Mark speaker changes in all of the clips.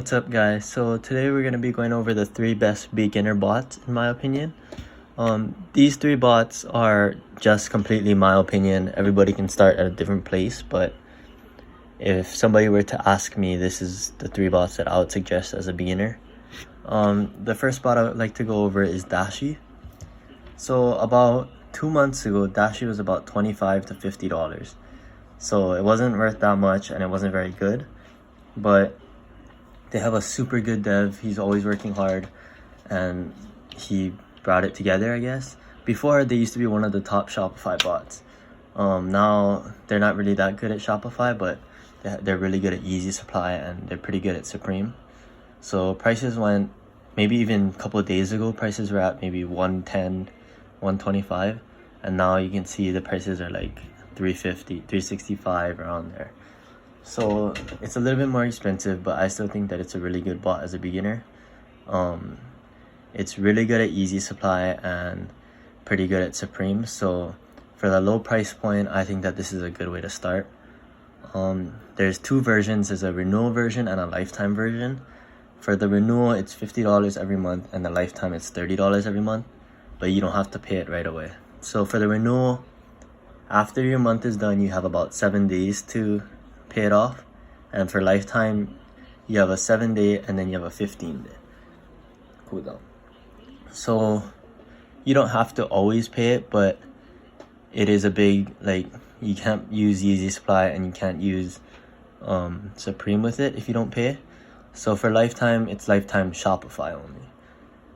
Speaker 1: What's up, guys? So today we're going to be going over the 3 best beginner bots in my opinion. These 3 bots are just completely my opinion. Everybody can start at a different place, but if somebody were to ask me, this is the 3 bots that I would suggest as a beginner. The first bot I would like to go over is Dashi. So about 2 months ago, Dashi was about $25 to $50. So it wasn't worth that much and it wasn't very good, but they have a super good dev. He's always working hard and he brought it together, I guess. Before, they used to be one of the top Shopify bots. Now they're not really that good at Shopify, but they're really good at Easy Supply and they're pretty good at Supreme. So prices went, maybe even a couple of days ago, prices were at maybe 110, 125, and now you can see the prices are like 350, 365, around there. So it's a little bit more expensive, but I still think that it's a really good bot as a beginner. It's really good at Easy Supply and pretty good at Supreme. So for the low price point, I think that this is a good way to start. There's 2 versions. There's a renewal version and a lifetime version. For the renewal, it's $50 every month, and the lifetime it's $30 every month, but you don't have to pay it right away. So for the renewal, after your month is done, you have about 7 days to pay it off, and for lifetime you have a 7-day and then you have a 15-day cooldown. So you don't have to always pay it, but it is a big, like, you can't use Easy Supply and you can't use Supreme with it if you don't pay. So for lifetime, it's lifetime Shopify only.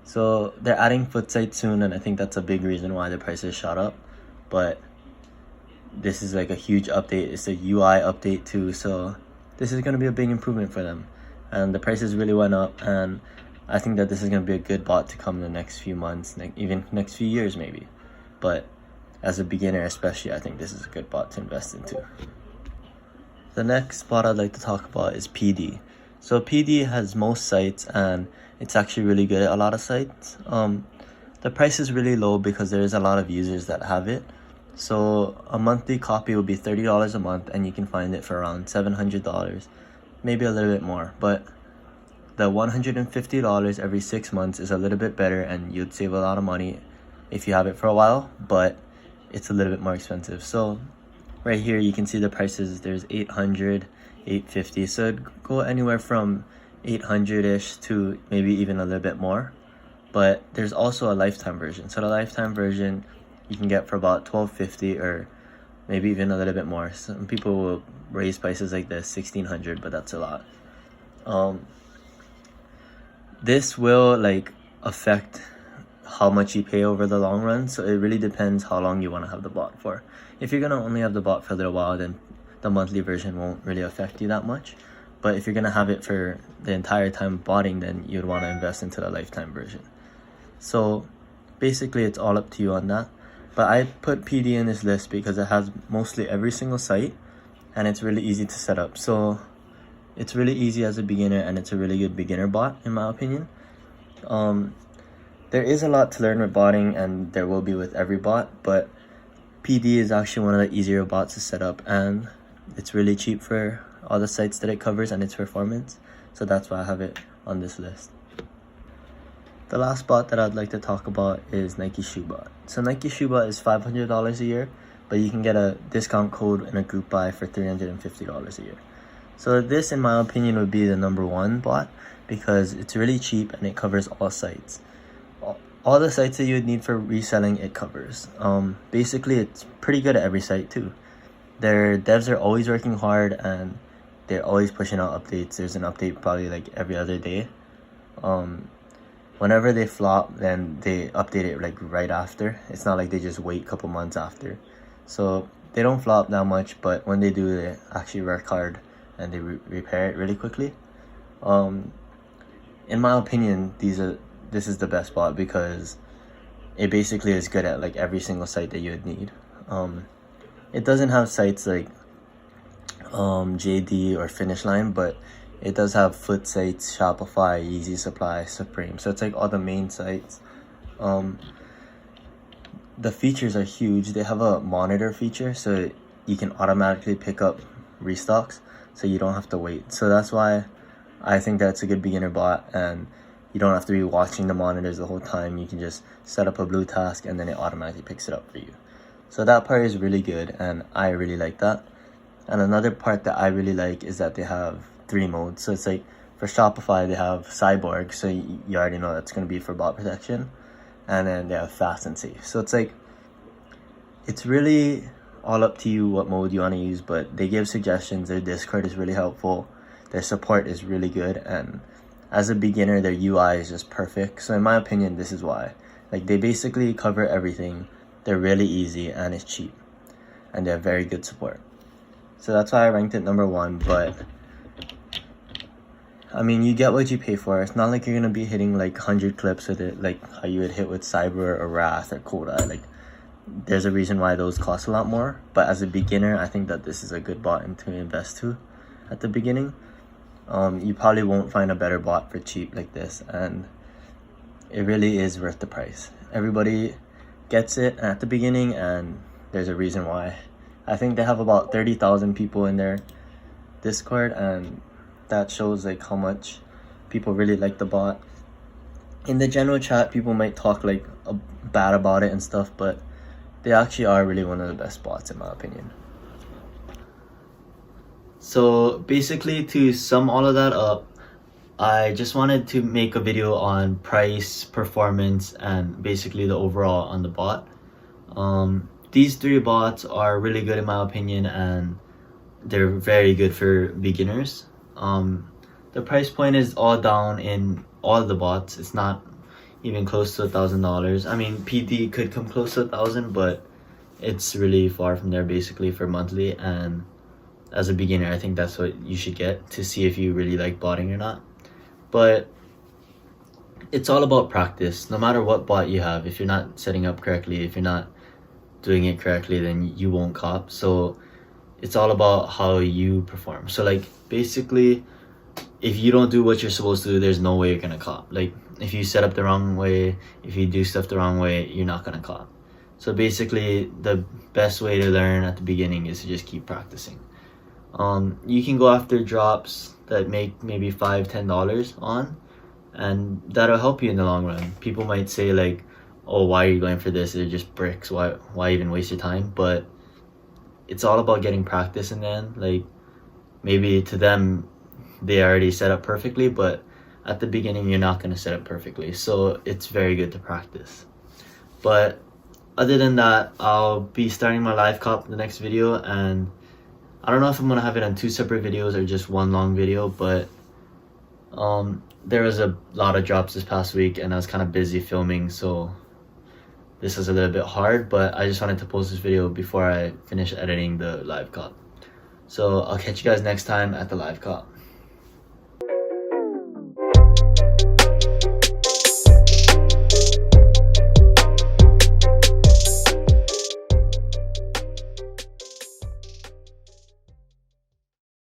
Speaker 1: So they're adding Footsite soon, and I think that's a big reason why the prices shot up, but this is like a huge update. It's a UI update too, so this is going to be a big improvement for them, and the prices really went up, and I think that this is going to be a good bot to come in the next few months, even next few years maybe. But as a beginner especially, I think this is a good bot to invest into. The next bot I'd like to talk about is PD. So PD has most sites and it's actually really good at a lot of sites. The price is really low because there is a lot of users that have it. So a monthly copy will be $30 a month, and you can find it for around $700, maybe a little bit more. But the $150 every 6 months is a little bit better, and you'd save a lot of money if you have it for a while, but it's a little bit more expensive. So right here you can see the prices. There's 800, 850, so it'd go anywhere from 800-ish to maybe even a little bit more. But there's also a lifetime version. So the lifetime version you can get for about $12.50 or maybe even a little bit more. Some people will raise prices like this, $1,600, but that's a lot. This will like affect how much you pay over the long run, so it really depends how long you want to have the bot for. If you're gonna only have the bot for a little while, then the monthly version won't really affect you that much. But if you're gonna have it for the entire time botting, then you'd want to invest into the lifetime version. So basically it's all up to you on that. But I put PD in this list because it has mostly every single site and it's really easy to set up. So it's really easy as a beginner, and it's a really good beginner bot in my opinion. There is a lot to learn with botting, and there will be with every bot, but PD is actually one of the easier bots to set up, and it's really cheap for all the sites that it covers and its performance. So that's why I have it on this list. The last bot that I'd like to talk about is Nike Shoe Bot. So Nike Shoe Bot is $500 a year, but you can get a discount code and a group buy for $350 a year. So this, in my opinion, would be the number 1 bot because it's really cheap and it covers all sites. All the sites that you would need for reselling, it covers. Basically, it's pretty good at every site too. Their devs are always working hard and they're always pushing out updates. There's an update probably like every other day. Whenever they flop, then they update it like right after. It's not like they just wait a couple months after. So they don't flop that much, but when they do, they actually work hard and they repair it really quickly. In my opinion, this is the best bot because it basically is good at like every single site that you would need. It doesn't have sites like JD or Finish Line, but it does have Foot sites, Shopify, Easy Supply, Supreme. So it's like all the main sites. The features are huge. They have a monitor feature, so you can automatically pick up restocks, so you don't have to wait. So that's why I think that's a good beginner bot, and you don't have to be watching the monitors the whole time. You can just set up a blue task and then it automatically picks it up for you. So that part is really good, and I really like that. And another part that I really like is that they have 3 modes. So it's like for Shopify, they have Cyborg, so you already know that's going to be for bot protection. And then they have Fast and Safe. So it's like, it's really all up to you what mode you want to use, but they give suggestions. Their Discord is really helpful. Their support is really good. And as a beginner, their UI is just perfect. So in my opinion, this is why. Like, they basically cover everything. They're really easy and it's cheap. And they have very good support. So that's why I ranked it number 1, but I mean, you get what you pay for. It's not like you're gonna be hitting like 100 clips with it, like how you would hit with Cyber or Wrath or Coda. Like, there's a reason why those cost a lot more. But as a beginner, I think that this is a good bot to invest to at the beginning. You probably won't find a better bot for cheap like this, and it really is worth the price. Everybody gets it at the beginning, and there's a reason why. I think they have about 30,000 people in their Discord, and that shows like how much people really like the bot. In the general chat, people might talk like bad about it and stuff, but they actually are really one of the best bots in my opinion. So basically, to sum all of that up, I just wanted to make a video on price, performance, and basically the overall on the bot. These 3 bots are really good in my opinion, and they're very good for beginners. The price point is all down in all the bots. It's not even close to $1,000. I mean, PD could come close to 1,000, but it's really far from there basically for monthly. And as a beginner, I think that's what you should get to see if you really like botting or not. But it's all about practice. No matter what bot you have, if you're not setting up correctly, if you're not doing it correctly, then you won't cop. So it's all about how you perform. So like, basically, if you don't do what you're supposed to do, there's no way you're gonna cop. Like, if you set up the wrong way, if you do stuff the wrong way, you're not gonna cop. So basically, the best way to learn at the beginning is to just keep practicing. You can go after drops that make maybe $5-10 on, and that'll help you in the long run. People might say like, oh, why are you going for this? They're just bricks. Why even waste your time? But it's all about getting practice in the end. Like, maybe to them, they already set up perfectly, but at the beginning, you're not going to set up perfectly. So it's very good to practice. But other than that, I'll be starting my live cop in the next video, and I don't know if I'm going to have it on 2 separate videos or just 1 long video, but there was a lot of drops this past week and I was kind of busy filming, so this is a little bit hard, but I just wanted to post this video before I finish editing the live cop. So I'll catch you guys next time at the live cop.